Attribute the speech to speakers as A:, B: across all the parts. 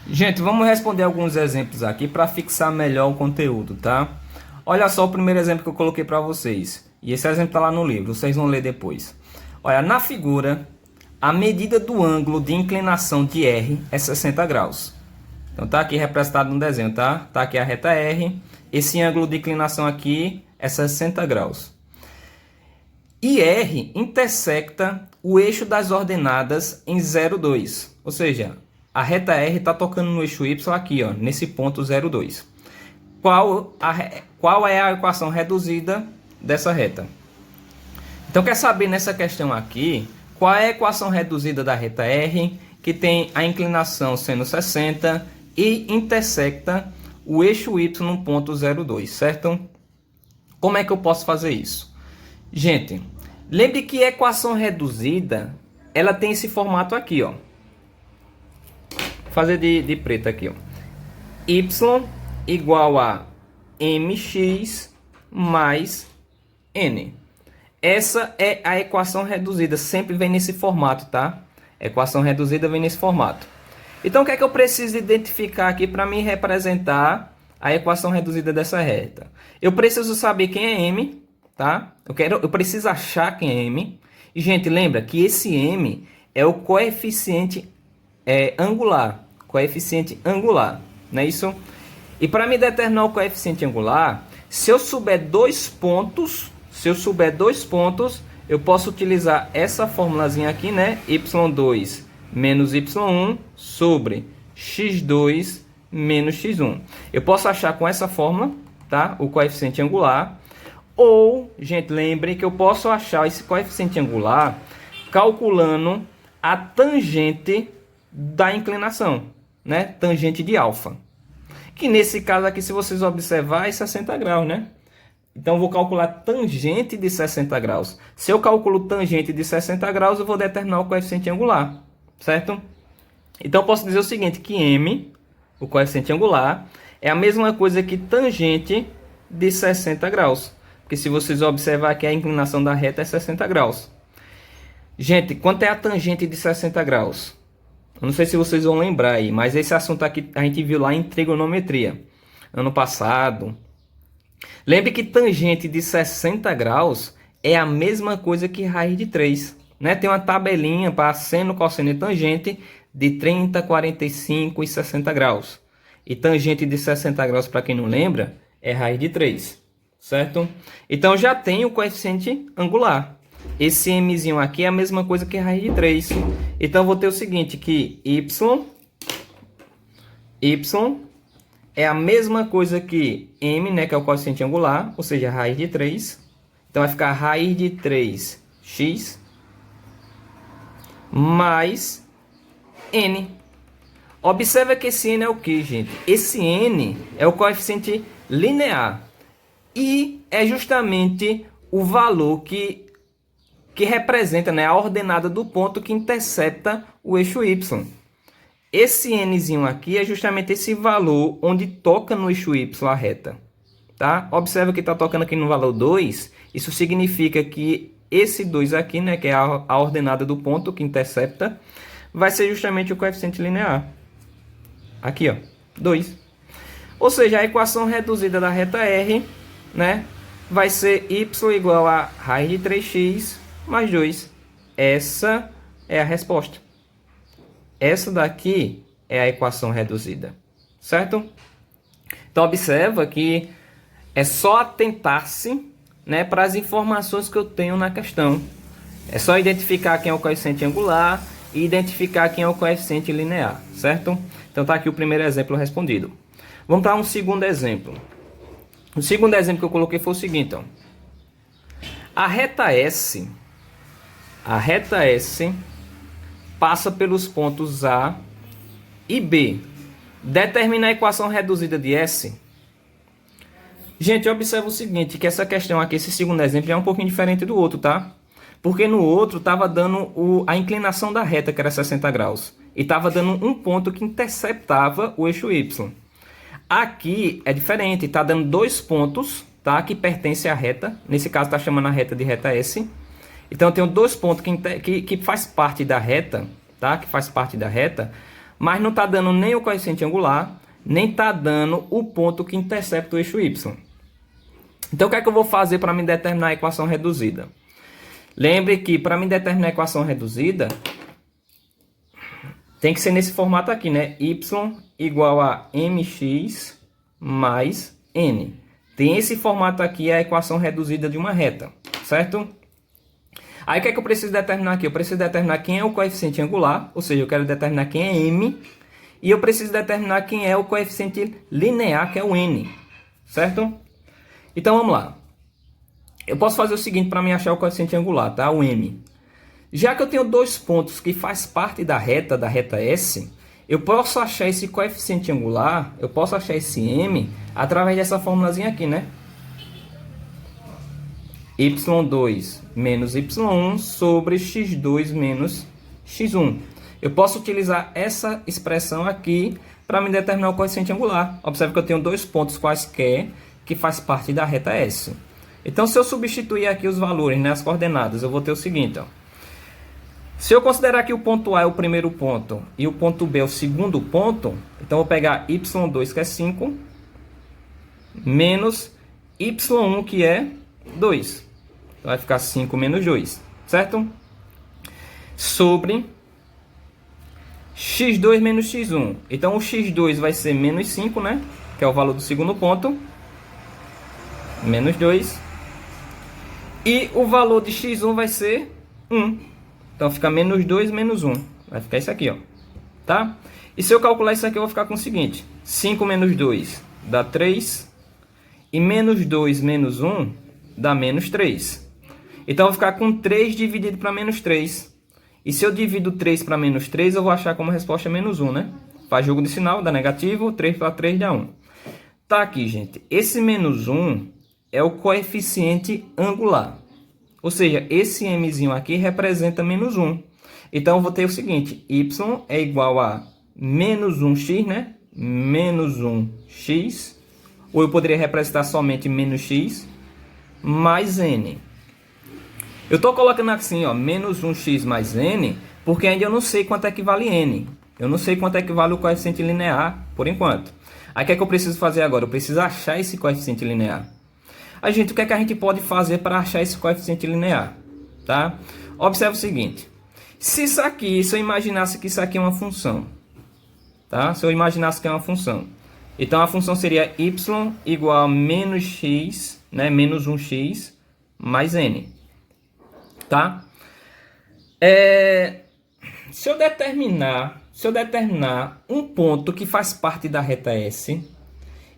A: Gente, vamos responder alguns exemplos aqui para fixar melhor o conteúdo, tá? Olha só o primeiro exemplo que eu coloquei para vocês. E esse exemplo está lá no livro, vocês vão ler depois. Olha, na figura, a medida do ângulo de inclinação de R é 60 graus. Então tá aqui representado no desenho, tá? Tá aqui a reta R. Esse ângulo de inclinação aqui é 60 graus. E R intersecta o eixo das ordenadas em 0,2. Ou seja, a reta R está tocando no eixo Y aqui, ó, nesse ponto 0,2. Qual é a equação reduzida dessa reta? Então, quer saber nessa questão aqui, qual é a equação reduzida da reta R, que tem a inclinação sendo 60 e intersecta o eixo Y no ponto 0,2, certo? Como é que eu posso fazer isso? Gente, lembre que a equação reduzida, ela tem esse formato aqui, ó. Vou fazer de preto aqui, ó. Y igual a mx mais n. Essa é a equação reduzida, sempre vem nesse formato, tá? A equação reduzida vem nesse formato. Então, o que é que eu preciso identificar aqui para me representar a equação reduzida dessa reta? Eu preciso saber quem é m, tá? Eu preciso achar quem é m. E, gente, lembra que esse m é o coeficiente angular. Coeficiente angular, não é isso? E para me determinar o coeficiente angular, se eu souber dois pontos, eu posso utilizar essa formulazinha aqui, né? y2 menos y1 sobre x2 menos x1. Eu posso achar com essa fórmula, tá? O coeficiente angular. Ou, gente, lembre que eu posso achar esse coeficiente angular calculando a tangente da inclinação, né? Tangente de alfa. Que nesse caso aqui, se vocês observarem, é 60 graus, né? Então, eu vou calcular tangente de 60 graus. Se eu calculo tangente de 60 graus, eu vou determinar o coeficiente angular, certo? Então, eu posso dizer o seguinte, que m, o coeficiente angular, é a mesma coisa que tangente de 60 graus. Porque se vocês observarem que a inclinação da reta é 60 graus. Gente, quanto é a tangente de 60 graus? Eu não sei se vocês vão lembrar aí, mas esse assunto aqui a gente viu lá em trigonometria, ano passado. Lembre que tangente de 60 graus é a mesma coisa que raiz de 3. Né? Tem uma tabelinha para seno, cosseno e tangente de 30, 45 e 60 graus. E tangente de 60 graus, para quem não lembra, é raiz de 3. Certo? Então já tem o coeficiente angular. Esse mzinho aqui é a mesma coisa que raiz de 3. Então vou ter o seguinte, que y é a mesma coisa que m, né, que é o coeficiente angular, ou seja, raiz de 3. Então vai ficar raiz de 3x mais n. Observa que esse n é o que, gente? Esse n é o coeficiente linear. E é justamente o valor que representa, né, a ordenada do ponto que intercepta o eixo y. Esse nzinho aqui é justamente esse valor onde toca no eixo y a reta. Tá? Observa que está tocando aqui no valor 2. Isso significa que esse 2 aqui, né, que é a ordenada do ponto que intercepta, vai ser justamente o coeficiente linear. Aqui, ó, 2. Ou seja, a equação reduzida da reta R, né, vai ser y igual a raiz de 3x mais 2. Essa é a resposta. Essa daqui é a equação reduzida, certo? Então, observa que é só atentar-se, né, para as informações que eu tenho na questão. É só identificar quem é o coeficiente angular e identificar quem é o coeficiente linear, certo? Então, está aqui o primeiro exemplo respondido. Vamos para um segundo exemplo. O segundo exemplo que eu coloquei foi o seguinte, ó. A reta S passa pelos pontos A e B. Determina a equação reduzida de S. Gente, observa o seguinte, que essa questão aqui, esse segundo exemplo, é um pouquinho diferente do outro, tá? Porque no outro estava dando a inclinação da reta, que era 60 graus. E estava dando um ponto que interceptava o eixo Y. Aqui é diferente, está dando dois pontos, tá? Que pertencem à reta. Nesse caso está chamando a reta de reta S. Então eu tenho dois pontos que faz parte da reta, tá? Que faz parte da reta, mas não está dando nem o coeficiente angular, nem está dando o ponto que intercepta o eixo y. Então, o que é que eu vou fazer para me determinar a equação reduzida? Lembre que para me determinar a equação reduzida, tem que ser nesse formato aqui, né? Y igual a mx mais n. Tem esse formato aqui, é a equação reduzida de uma reta, certo? Aí o que é que eu preciso determinar aqui? Eu preciso determinar quem é o coeficiente angular, ou seja, eu quero determinar quem é m, e eu preciso determinar quem é o coeficiente linear, que é o n, certo? Então vamos lá. Eu posso fazer o seguinte para me achar o coeficiente angular, tá? O m. Já que eu tenho dois pontos que faz parte da reta S, eu posso achar esse coeficiente angular, eu posso achar esse m através dessa formulazinha aqui, né? y2 menos y1 sobre x2 menos x1. Eu posso utilizar essa expressão aqui para me determinar o coeficiente angular. Observe que eu tenho dois pontos quaisquer que faz parte da reta S. Então, se eu substituir aqui os valores, né, as coordenadas, eu vou ter o seguinte, ó. Se eu considerar que o ponto A é o primeiro ponto e o ponto B é o segundo ponto, então eu vou pegar y2, que é 5, menos y1, que é 2. Então vai ficar 5 menos 2, certo? Sobre x2 menos x1. Então o x2 vai ser menos 5, né? Que é o valor do segundo ponto. Menos 2. E o valor de x1 vai ser 1. Então fica menos 2 menos 1. Vai ficar isso aqui, ó. Tá? E se eu calcular isso aqui, eu vou ficar com o seguinte. 5 menos 2 dá 3. E menos 2 menos 1 dá menos 3. Então eu vou ficar com 3 dividido para menos 3. E se eu divido 3 para menos 3, eu vou achar como resposta menos 1, né? Faz jogo de sinal, dá negativo. 3 para 3 dá 1. Tá aqui, gente. Esse menos 1 é o coeficiente angular. Ou seja, esse mzinho aqui representa menos 1. Então eu vou ter o seguinte. Y é igual a menos 1x, né? Menos 1x. Ou eu poderia representar somente menos x mais n. Eu estou colocando assim, ó, menos 1x mais n, porque ainda eu não sei quanto é que vale n. Eu não sei quanto é que vale o coeficiente linear, por enquanto. Aí o que é que eu preciso fazer agora? Eu preciso achar esse coeficiente linear. Aí, gente, o que é que a gente pode fazer para achar esse coeficiente linear? Tá? Observe o seguinte. Se eu imaginasse que isso aqui é uma função. Tá? Se eu imaginasse que é uma função. Então, a função seria y igual a menos x, né? Menos 1x mais n. Tá? Se eu determinar um ponto que faz parte da reta S,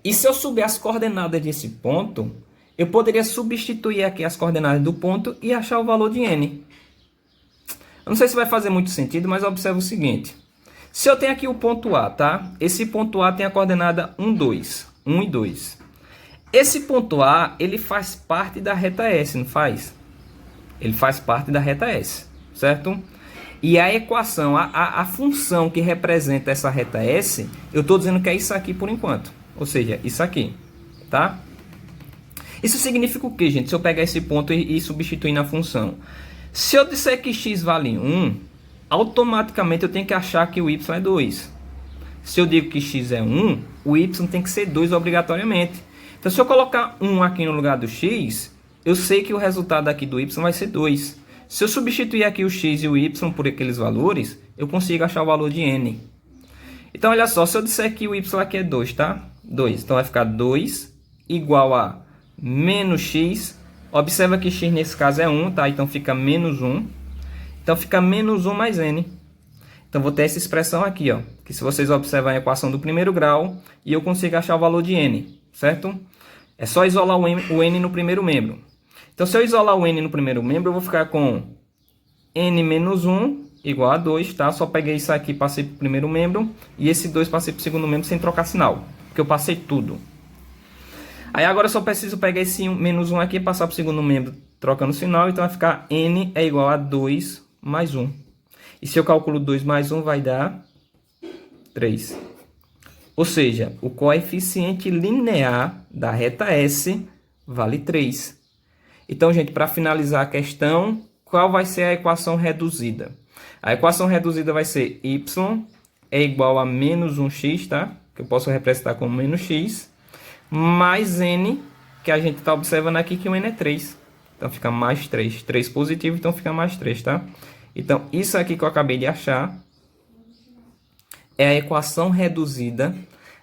A: e se eu souber as coordenadas desse ponto, eu poderia substituir aqui as coordenadas do ponto e achar o valor de n. Eu não sei se vai fazer muito sentido, mas observe o seguinte. Se eu tenho aqui o ponto A, tá? Esse ponto A tem a coordenada 1, 2. 1 e 2. Esse ponto A, ele faz parte da reta S, não faz? Ele faz parte da reta S, certo? E a equação, a função que representa essa reta S, eu estou dizendo que é isso aqui por enquanto. Ou seja, isso aqui, tá? Isso significa o quê, gente? Se eu pegar esse ponto e substituir na função. Se eu disser que x vale 1, automaticamente eu tenho que achar que o y é 2. Se eu digo que x é 1, o y tem que ser 2 obrigatoriamente. Então, se eu colocar 1 aqui no lugar do x, eu sei que o resultado aqui do y vai ser 2. Se eu substituir aqui o x e o y por aqueles valores, eu consigo achar o valor de n. Então, olha só, se eu disser que o y aqui é 2, tá? 2. Então, vai ficar 2 igual a menos x. Observa que x nesse caso é 1, tá? Então, fica menos 1. Então, fica menos 1 mais n. Então, vou ter essa expressão aqui, ó. Que se vocês observarem a equação do primeiro grau, e eu consigo achar o valor de n, certo? É só isolar o n no primeiro membro. Então, se eu isolar o n no primeiro membro, eu vou ficar com n menos 1 igual a 2, tá? Só peguei isso aqui e passei para o primeiro membro. E esse 2 passei para o segundo membro sem trocar sinal. Porque eu passei tudo. Aí agora eu só preciso pegar esse menos 1 aqui e passar para o segundo membro trocando sinal. Então vai ficar n é igual a 2 mais 1. E se eu calculo 2 mais 1 vai dar 3. Ou seja, o coeficiente linear da reta S vale 3. Então, gente, para finalizar a questão, qual vai ser a equação reduzida? A equação reduzida vai ser y é igual a menos 1x, tá? Que eu posso representar como menos x, mais n, que a gente está observando aqui que o n é 3. Então fica mais 3. 3 positivo, então fica mais 3, tá? Então isso aqui que eu acabei de achar é a equação reduzida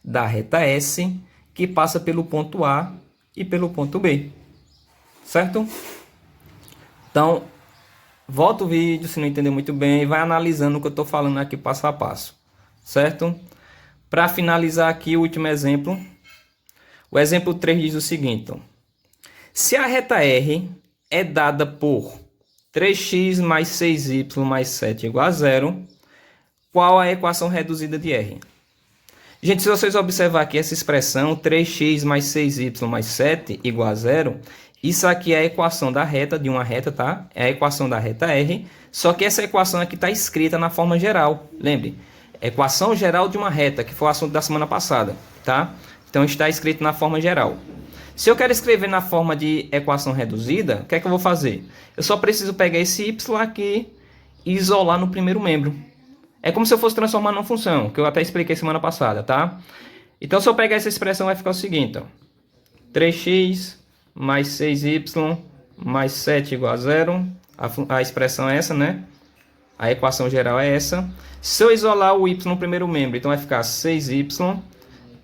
A: da reta S, que passa pelo ponto A e pelo ponto B. Certo? Então, volta o vídeo se não entender muito bem e vai analisando o que eu estou falando aqui passo a passo. Certo? Para finalizar aqui o último exemplo. O exemplo 3 diz o seguinte. Se a reta R é dada por 3x mais 6y mais 7 igual a 0, qual a equação reduzida de R? Gente, se vocês observar aqui essa expressão 3x mais 6y mais 7 igual a 0, isso aqui é a equação da reta, de uma reta, tá? É a equação da reta R, só que essa equação aqui está escrita na forma geral. Lembre, equação geral de uma reta, que foi o assunto da semana passada, tá? Então está escrito na forma geral. Se eu quero escrever na forma de equação reduzida, o que é que eu vou fazer? Eu só preciso pegar esse y aqui e isolar no primeiro membro. É como se eu fosse transformar numa função, que eu até expliquei semana passada, tá? Então, se eu pegar essa expressão, vai ficar o seguinte, ó. 3x mais 6y mais 7 igual a 0. A expressão é essa, né? A equação geral é essa. Se eu isolar o y no primeiro membro, então vai ficar 6y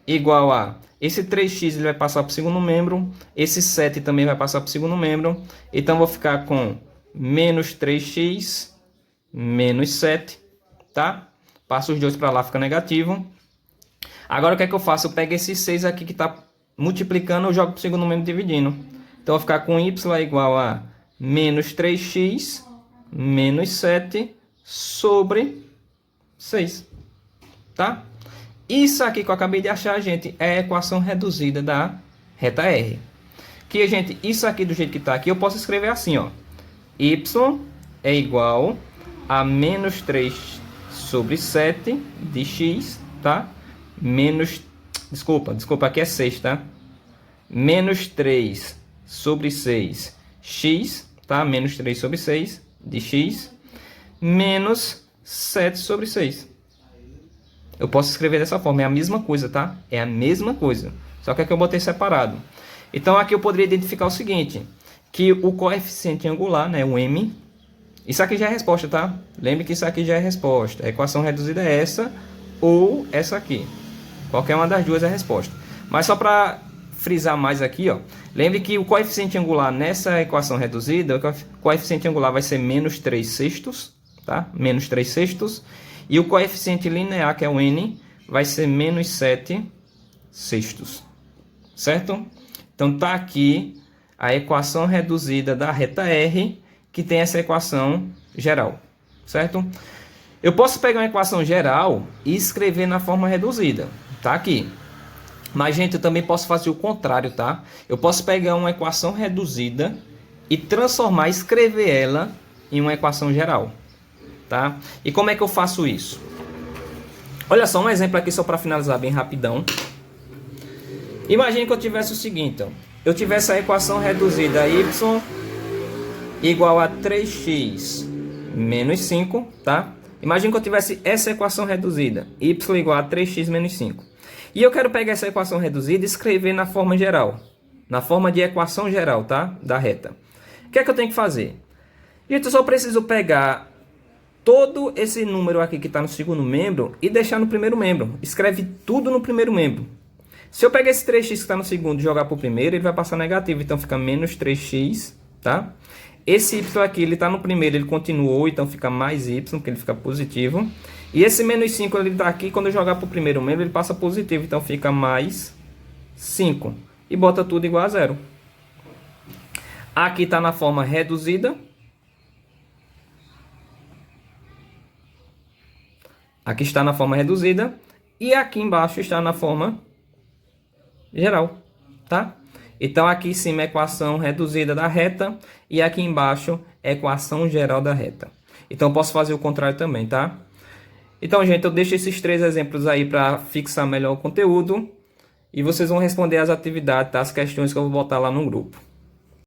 A: igual a... Esse 3x ele vai passar para o segundo membro. Esse 7 também vai passar para o segundo membro. Então, vou ficar com menos 3x menos 7. Tá? Passo os dois para lá, fica negativo. Agora, o que é que eu faço? Eu pego esse 6 aqui que está multiplicando, eu jogo para o segundo membro dividindo. Então, eu vou ficar com y igual a menos 3x menos 7 sobre 6. Tá? Isso aqui que eu acabei de achar, gente, é a equação reduzida da reta R. Que, gente, isso aqui do jeito que está aqui, eu posso escrever assim, ó. Y é igual a menos 3 sobre 7 de x, tá? Menos... Desculpa, aqui é 6, tá? Menos 3 sobre 6 x, tá? Menos 3 sobre 6 de x, menos 7 sobre 6. Eu posso escrever dessa forma, é a mesma coisa, tá? É a mesma coisa, só que aqui eu botei separado. Então aqui eu poderia identificar o seguinte, que o coeficiente angular, né, o m, isso aqui já é a resposta, tá? Lembre que isso aqui já é a resposta. A equação reduzida é essa ou essa aqui. Qualquer uma das duas é a resposta. Mas só para frisar mais aqui, ó, lembre que o coeficiente angular nessa equação reduzida, o coeficiente angular vai ser menos 3 sextos, tá? Menos 3 sextos. E o coeficiente linear, que é o n, vai ser menos 7 sextos. Certo? Então, tá aqui a equação reduzida da reta R, que tem essa equação geral. Certo? Eu posso pegar uma equação geral e escrever na forma reduzida. Tá aqui. Mas, gente, eu também posso fazer o contrário, tá? Eu posso pegar uma equação reduzida e transformar, escrever ela em uma equação geral. Tá? E como é que eu faço isso? Olha só, um exemplo aqui só para finalizar bem rapidão. Imagine que eu tivesse o seguinte, ó. Eu tivesse a equação reduzida y igual a 3x menos 5, tá? Imagine que eu tivesse essa equação reduzida, y igual a 3x menos 5. E eu quero pegar essa equação reduzida e escrever na forma geral, na forma de equação geral, tá? Da reta. O que é que eu tenho que fazer? Gente, eu só preciso pegar todo esse número aqui que está no segundo membro e deixar no primeiro membro. Escreve tudo no primeiro membro. Se eu pegar esse 3x que está no segundo e jogar para o primeiro, ele vai passar negativo. Então fica menos 3x, tá? Esse y aqui, ele está no primeiro, ele continuou, então fica mais y, porque ele fica positivo. E esse menos 5, ele está aqui, quando eu jogar para o primeiro membro, ele passa positivo. Então fica mais 5. E bota tudo igual a 0. Aqui está na forma reduzida. Aqui está na forma reduzida e aqui embaixo está na forma geral, tá? Então aqui em cima é a equação reduzida da reta e aqui embaixo é a equação geral da reta. Então eu posso fazer o contrário também, tá? Então, gente, eu deixo esses 3 exemplos aí para fixar melhor o conteúdo e vocês vão responder as atividades, tá? As questões que eu vou botar lá no grupo.